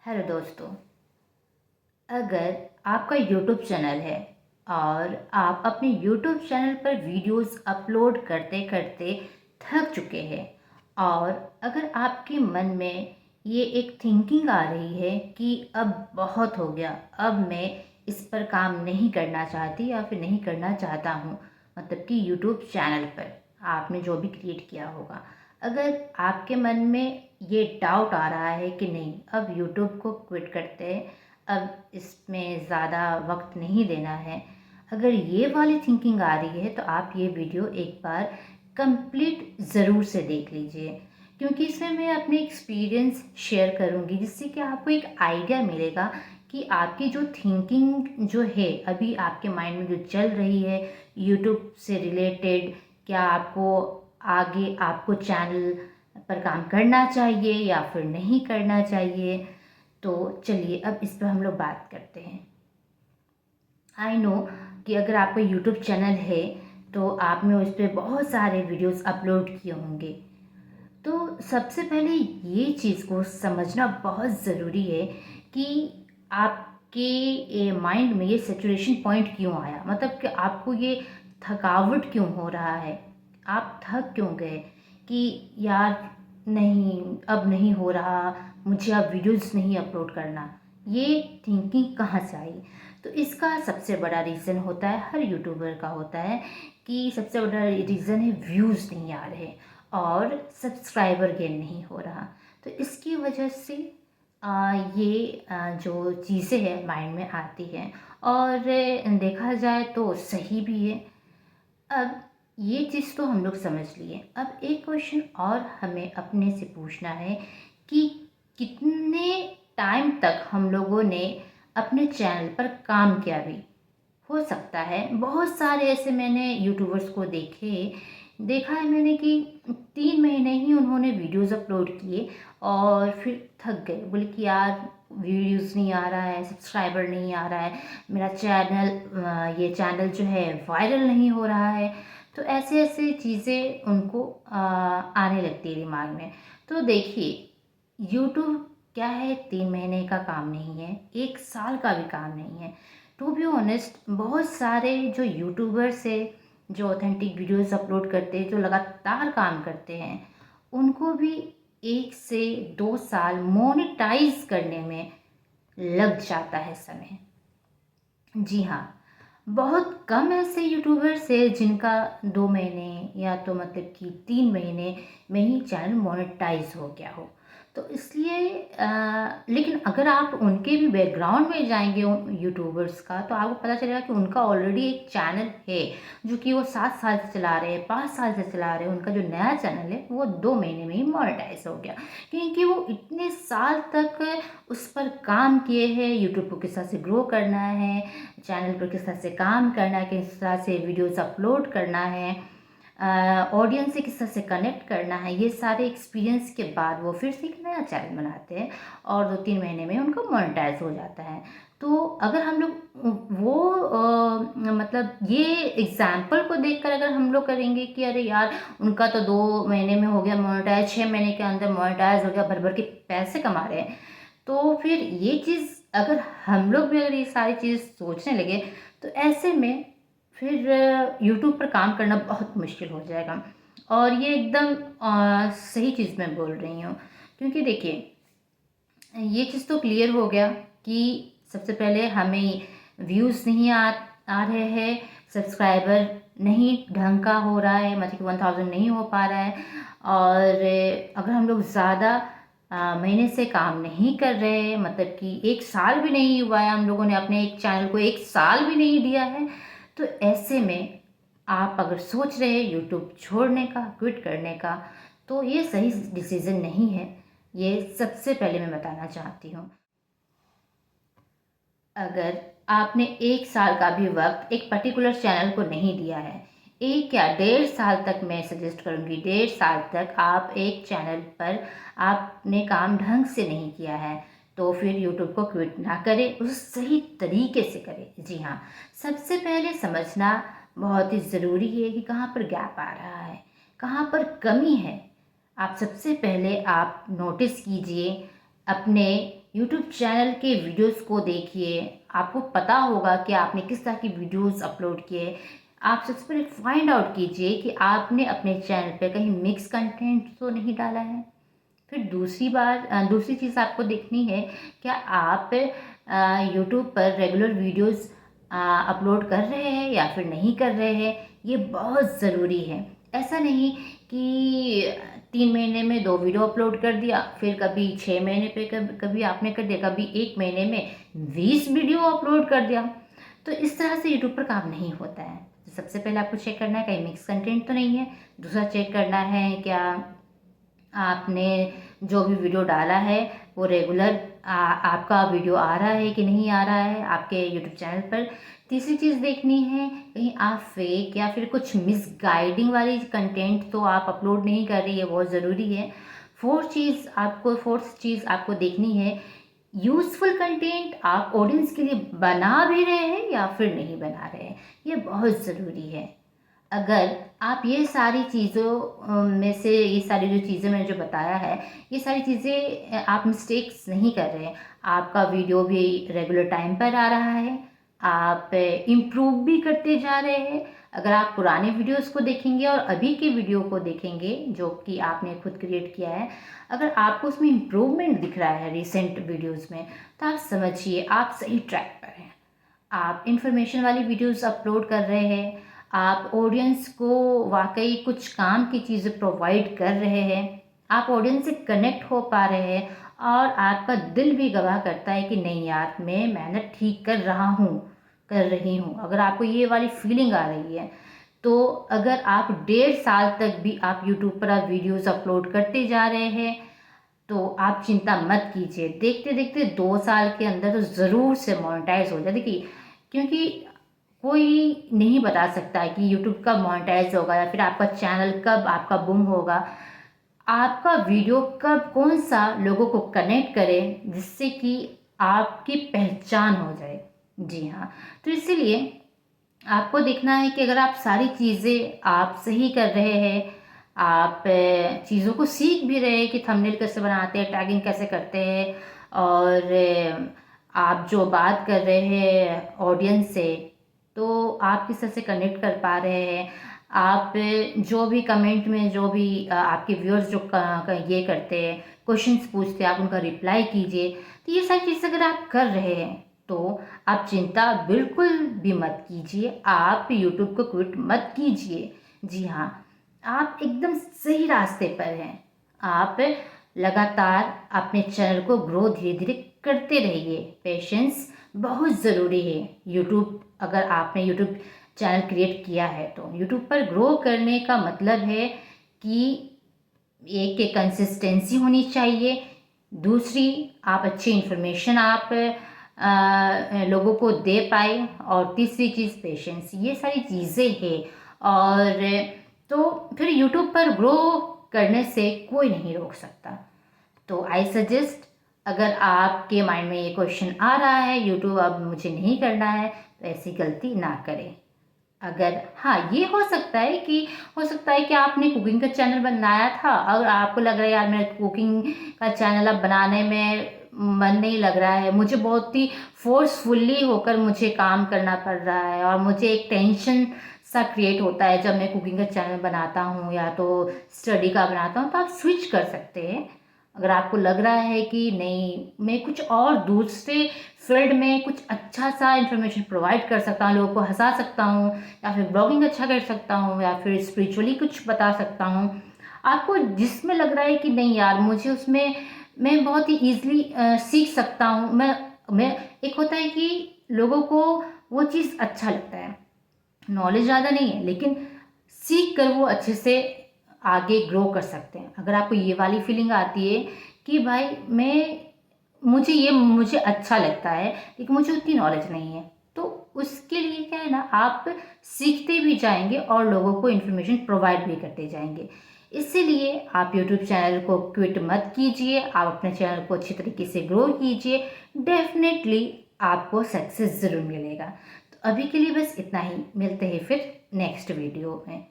Hello दोस्तों। अगर आपका यूट्यूब चैनल है और आप अपने यूट्यूब चैनल पर वीडियोस अपलोड करते करते थक चुके हैं और अगर आपके मन में ये एक थिंकिंग आ रही है कि अब बहुत हो गया, अब मैं इस पर काम नहीं करना चाहती या फिर नहीं करना चाहता हूँ, मतलब कि यूट्यूब चैनल पर आपने जो भी क्रिएट किया होगा, अगर आपके मन में ये डाउट आ रहा है कि नहीं अब यूट्यूब को क्विट करते हैं, अब इसमें ज़्यादा वक्त नहीं देना है, अगर ये वाली थिंकिंग आ रही है तो आप ये वीडियो एक बार कंप्लीट ज़रूर से देख लीजिए, क्योंकि इसमें मैं अपने एक्सपीरियंस शेयर करूँगी जिससे कि आपको एक आइडिया मिलेगा कि आपकी जो थिंकिंग जो है अभी आपके माइंड में जो चल रही है यूट्यूब से रिलेटेड, क्या आपको आगे आपको चैनल पर काम करना चाहिए या फिर नहीं करना चाहिए। तो चलिए अब इस पर हम लोग बात करते हैं। आई नो कि अगर आपका यूट्यूब चैनल है तो आपने उस पर बहुत सारे वीडियोस अपलोड किए होंगे। तो सबसे पहले ये चीज़ को समझना बहुत ज़रूरी है कि आपके माइंड में ये सेचुरेशन पॉइंट क्यों आया, मतलब कि आपको ये थकावट क्यों हो रहा है, आप थक क्यों गए कि यार नहीं अब नहीं हो रहा, मुझे अब वीडियोस नहीं अपलोड करना। ये थिंकिंग कहाँ से आई? तो इसका सबसे बड़ा रीज़न होता है, हर यूट्यूबर का होता है कि सबसे बड़ा रीज़न है व्यूज़ नहीं आ रहे और सब्सक्राइबर गेन नहीं हो रहा। तो इसकी वजह से जो चीज़ें हैं माइंड में आती हैं और देखा जाए तो सही भी है। अब ये चीज़ तो हम लोग समझ लिए, अब एक क्वेश्चन और हमें अपने से पूछना है कि कितने टाइम तक हम लोगों ने अपने चैनल पर काम किया भी। हो सकता है बहुत सारे ऐसे मैंने यूट्यूबर्स को देखा है मैंने कि 3 महीने ही उन्होंने वीडियोस अपलोड किए और फिर थक गए, बोले कि यार व्यूज़ नहीं आ रहा है, सब्सक्राइबर नहीं आ रहा है, मेरा ये चैनल जो है वायरल नहीं हो रहा है। तो ऐसे ऐसे चीज़ें उनको आने लगती है दिमाग में। तो देखिए यूट्यूब क्या है, 3 महीने का काम नहीं है, 1 साल का भी काम नहीं है। टू बी ऑनेस्ट बहुत सारे जो यूट्यूबर्स है जो ऑथेंटिक वीडियोस अपलोड करते हैं, जो लगातार काम करते हैं, उनको भी 1 से 2 साल मोनेटाइज करने में लग जाता है समय। जी हाँ, बहुत कम ऐसे यूट्यूबर्स है जिनका 2 महीने या तो मतलब कि 3 महीने में ही चैनल मोनेटाइज हो गया हो। तो इसलिए लेकिन अगर आप उनके भी बैकग्राउंड में जाएंगे उन यूट्यूबर्स का, तो आपको पता चलेगा कि उनका ऑलरेडी एक चैनल है जो कि वो 7 साल से चला रहे हैं, 5 साल से चला रहे हैं। उनका जो नया चैनल है वो 2 महीने में ही मोनेटाइज हो गया, क्योंकि वो इतने साल तक उस पर काम किए हैं। यूट्यूब को किस तरह से ग्रो करना है, चैनल पर किस तरह से काम करना है, किस तरह से वीडियोस अपलोड करना है, ऑडियंस से किस तरह से कनेक्ट करना है, ये सारे एक्सपीरियंस के बाद वो फिर से एक नया चैनल बनाते हैं और 2-3 महीने में उनका मोनेटाइज हो जाता है। तो अगर हम लोग मतलब ये एग्जाम्पल को देखकर अगर हम लोग करेंगे कि अरे यार उनका तो 2 महीने में हो गया मोनेटाइज, 6 महीने के अंदर मोनेटाइज हो गया, भर भर के पैसे कमा रहे हैं, तो फिर ये चीज़ अगर हम लोग भी अगर ये सारी चीज़ सोचने लगे तो ऐसे में फिर यूट्यूब पर काम करना बहुत मुश्किल हो जाएगा। और ये एकदम सही चीज़ मैं बोल रही हूँ, क्योंकि देखिए ये चीज़ तो क्लियर हो गया कि सबसे पहले हमें व्यूज़ नहीं आ रहे हैं, सब्सक्राइबर नहीं ढंग का हो रहा है, मतलब कि 1000 नहीं हो पा रहा है। और अगर हम लोग ज़्यादा महीने से काम नहीं कर रहे, मतलब कि 1 साल भी नहीं हुआ है, हम लोगों ने अपने एक चैनल को 1 साल भी नहीं दिया है, तो ऐसे में आप अगर सोच रहे हैं यूट्यूब छोड़ने का, क्विट करने का, तो ये सही डिसीज़न नहीं है। ये सबसे पहले मैं बताना चाहती हूँ। अगर आपने 1 साल का भी वक्त एक पर्टिकुलर चैनल को नहीं दिया है, 1 या 1.5 साल तक मैं सजेस्ट करूँगी, 1.5 साल तक आप एक चैनल पर आपने काम ढंग से नहीं किया है, तो फिर यूट्यूब को क्विट ना करें, उसे सही तरीके से करें। जी हाँ, सबसे पहले समझना बहुत ही ज़रूरी है कि कहाँ पर गैप आ रहा है, कहाँ पर कमी है। आप सबसे पहले आप नोटिस कीजिए अपने यूट्यूब चैनल के वीडियोस को देखिए, आपको पता होगा कि आपने किस तरह की वीडियोस अपलोड किए। आप सबसे पहले फाइंड आउट कीजिए कि आपने अपने चैनल पे कहीं मिक्स कंटेंट तो नहीं डाला है। फिर दूसरी चीज़ आपको देखनी है, क्या आप यूट्यूब पर रेगुलर वीडियोस अपलोड कर रहे हैं या फिर नहीं कर रहे हैं, ये बहुत ज़रूरी है। ऐसा नहीं कि 3 महीने में 2 वीडियो अपलोड कर दिया, फिर कभी 6 महीने पे कभी आपने कर दिया, कभी 1 महीने में 20 वीडियो अपलोड कर दिया। तो इस तरह से यूट्यूब पर काम नहीं होता है। तो सबसे पहले आपको चेक करना है कहीं मिक्स कंटेंट तो नहीं है। दूसरा चेक करना है क्या आपने जो भी वीडियो डाला है वो रेगुलर आपका वीडियो आ रहा है कि नहीं आ रहा है आपके यूट्यूब चैनल पर। तीसरी चीज़ देखनी है कहीं आप फेक या फिर कुछ मिसगाइडिंग वाली कंटेंट तो आप अपलोड नहीं कर रही है, बहुत ज़रूरी है। फोर्थ चीज़ आपको देखनी है, यूज़फुल कंटेंट आप ऑडियंस के लिए बना भी रहे हैं या फिर नहीं बना रहे हैं, ये बहुत ज़रूरी है। अगर आप ये सारी चीज़ों में से ये सारी जो चीज़ें मैंने जो बताया है, ये सारी चीज़ें आप मिस्टेक्स नहीं कर रहे हैं, आपका वीडियो भी रेगुलर टाइम पर आ रहा है, आप इम्प्रूव भी करते जा रहे हैं। अगर आप पुराने वीडियोस को देखेंगे और अभी के वीडियो को देखेंगे जो कि आपने खुद क्रिएट किया है, अगर आपको उसमें इम्प्रूवमेंट दिख रहा है रिसेंट वीडियोस में, तो आप समझिए आप सही ट्रैक पर हैं। आप इंफॉर्मेशन वाली वीडियोस अपलोड कर रहे हैं, आप ऑडियंस को वाकई कुछ काम की चीज़ें प्रोवाइड कर रहे हैं, आप ऑडियंस से कनेक्ट हो पा रहे हैं और आपका दिल भी गवाह करता है कि नहीं यार मैं मेहनत ठीक कर रही हूँ। अगर आपको ये वाली फीलिंग आ रही है तो अगर आप 1.5 साल तक भी आप यूट्यूब पर आप वीडियोज़ अपलोड करते जा रहे हैं तो आप चिंता मत कीजिए, देखते देखते 2 साल के अंदर तो ज़रूर से मोनेटाइज हो जाए। देखिए, क्योंकि कोई नहीं बता सकता कि यूट्यूब कब मोनेटाइज होगा या फिर आपका चैनल कब आपका बूम होगा, आपका वीडियो कब कौन सा लोगों को कनेक्ट करे जिससे कि आपकी पहचान हो जाए। जी हाँ, तो इसीलिए आपको देखना है कि अगर आप सारी चीज़ें आप सही कर रहे हैं, आप चीज़ों को सीख भी रहे हैं कि थंबनेल कैसे बनाते हैं, टैगिंग कैसे करते हैं और आप जो बात कर रहे हैं ऑडियंस से तो आप किस तरह से कनेक्ट कर पा रहे हैं, आप जो भी कमेंट में जो भी आपके व्यूअर्स जो ये करते हैं क्वेश्चंस पूछते हैं आप उनका रिप्लाई कीजिए। तो ये सारी चीज़ें अगर आप कर रहे हैं तो आप चिंता बिल्कुल भी मत कीजिए, आप यूट्यूब को क्विट मत कीजिए। जी हाँ, आप एकदम सही रास्ते पर हैं। आप लगातार अपने चैनल को ग्रो धीरे धीरे करते रहिए। पेशेंस बहुत ज़रूरी है। अगर आपने यूट्यूब चैनल क्रिएट किया है तो यूट्यूब पर ग्रो करने का मतलब है कि एक कंसिस्टेंसी होनी चाहिए, दूसरी आप अच्छी इन्फॉर्मेशन आप लोगों को दे पाए और तीसरी चीज़ पेशेंस। ये सारी चीज़ें हैं और तो फिर यूट्यूब पर ग्रो करने से कोई नहीं रोक सकता। तो आई सजेस्ट, अगर आपके माइंड में ये क्वेश्चन आ रहा है यूट्यूब अब मुझे नहीं करना है, तो ऐसी गलती ना करें। अगर हाँ, ये हो सकता है कि आपने कुकिंग का चैनल बनाया था और आपको लग रहा है यार मेरा कुकिंग का चैनल अब बनाने में मन नहीं लग रहा है, मुझे बहुत ही फोर्सफुली होकर मुझे काम करना पड़ रहा है और मुझे एक टेंशन सा क्रिएट होता है जब मैं कुकिंग का चैनल बनाता हूँ या तो स्टडी का बनाता हूँ, तो आप स्विच कर सकते हैं। अगर आपको लग रहा है कि नहीं मैं कुछ और दूसरे फील्ड में कुछ अच्छा सा इंफॉर्मेशन प्रोवाइड कर सकता हूँ, लोगों को हंसा सकता हूँ या फिर ब्लॉगिंग अच्छा कर सकता हूँ या फिर स्पिरिचुअली कुछ बता सकता हूँ, आपको जिसमें लग रहा है कि नहीं यार मुझे उसमें मैं बहुत ही ईजिली सीख सकता हूँ, मैं एक होता है कि लोगों को वो चीज़ अच्छा लगता है, नॉलेज ज़्यादा नहीं है लेकिन सीख कर वो अच्छे से आगे ग्रो कर सकते हैं। अगर आपको ये वाली फीलिंग आती है कि भाई मुझे अच्छा लगता है लेकिन मुझे उतनी नॉलेज नहीं है, तो उसके लिए क्या है ना, आप सीखते भी जाएंगे और लोगों को इन्फॉर्मेशन प्रोवाइड भी करते जाएंगे। इसीलिए आप यूट्यूब चैनल को क्विट मत कीजिए, आप अपने चैनल को अच्छी तरीके से ग्रो कीजिए, डेफिनेटली आपको सक्सेस ज़रूर मिलेगा। तो अभी के लिए बस इतना ही, मिलते हैं फिर नेक्स्ट वीडियो में।